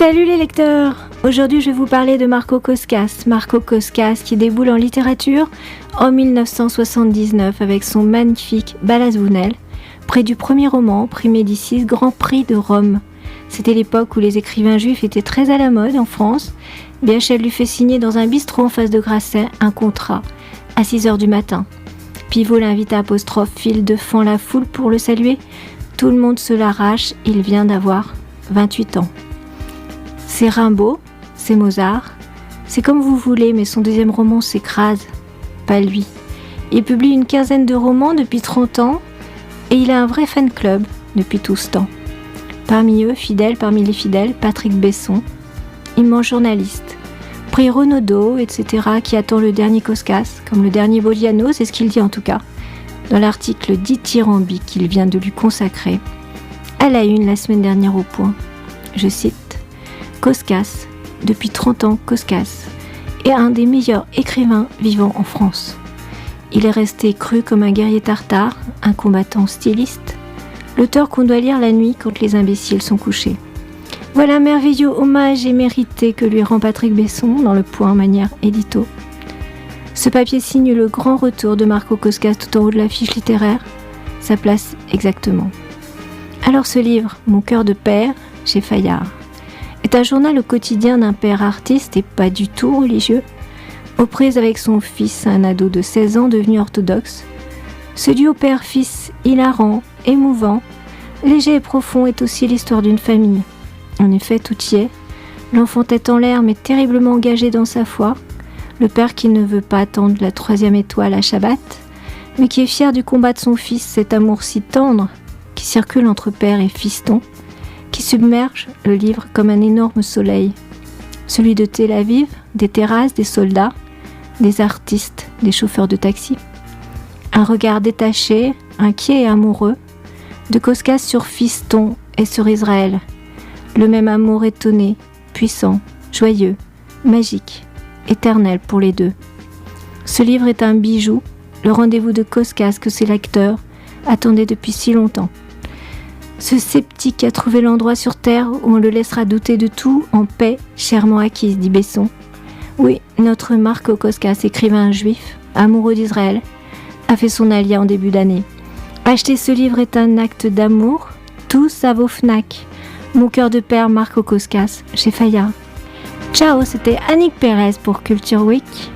Salut les lecteurs! Aujourd'hui je vais vous parler de Marco Coscas. Marco Coscas qui déboule en littérature en 1979 avec son magnifique Balas-Vounel, près du premier roman, prix Médicis, Grand Prix de Rome. C'était l'époque où les écrivains juifs étaient très à la mode en France. BHL lui fait signer dans un bistrot en face de Grasset un contrat à 6h du matin. Pivot l'invite à apostrophe, file de fend la foule pour le saluer. Tout le monde se l'arrache, il vient d'avoir 28 ans. C'est Rimbaud, c'est Mozart, c'est comme vous voulez, mais son deuxième roman s'écrase. Pas lui. Il publie une quinzaine de romans depuis 30 ans et il a un vrai fan club depuis tout ce temps. Parmi eux, parmi les fidèles, Patrick Besson, immense journaliste, prix Renaudot, etc., qui attend le dernier Coscas, comme le dernier Bodiano, c'est ce qu'il dit en tout cas, dans l'article dithyrambique qu'il vient de lui consacrer, à la une la semaine dernière au Point. Je cite: Coscas, depuis 30 ans, Coscas est un des meilleurs écrivains vivants en France. Il est resté cru comme un guerrier tartare, un combattant styliste, l'auteur qu'on doit lire la nuit quand les imbéciles sont couchés. Voilà un merveilleux hommage et mérité que lui rend Patrick Besson dans le Point manière édito. Ce papier signe le grand retour de Marco Coscas tout en haut de l'affiche littéraire, sa place exactement. Alors ce livre, Mon cœur de père, chez Fayard, est un journal au quotidien d'un père artiste et pas du tout religieux, aux prises avec son fils, un ado de 16 ans devenu orthodoxe. Ce duo père-fils hilarant, émouvant, léger et profond est aussi l'histoire d'une famille. En effet, tout y est. L'enfant tête en l'air mais terriblement engagé dans sa foi. Le père qui ne veut pas attendre la 3e étoile à Shabbat, mais qui est fier du combat de son fils, cet amour si tendre qui circule entre père et fiston, qui submerge le livre comme un énorme soleil. Celui de Tel Aviv, des terrasses, des soldats, des artistes, des chauffeurs de taxi. Un regard détaché, inquiet et amoureux, de Coscas sur Fiston et sur Israël. Le même amour étonné, puissant, joyeux, magique, éternel pour les deux. Ce livre est un bijou, le rendez-vous de Coscas que ses lecteurs attendaient depuis si longtemps. Ce sceptique a trouvé l'endroit sur terre où on le laissera douter de tout en paix chèrement acquise, dit Besson. Oui, notre Marco Coscas, écrivain juif, amoureux d'Israël, a fait son alia en début d'année. Acheter ce livre est un acte d'amour, tout ça vaut Fnac. Mon cœur de père, Marco Coscas, chez Fayard. Ciao, c'était Annick Pérez pour Culture Week.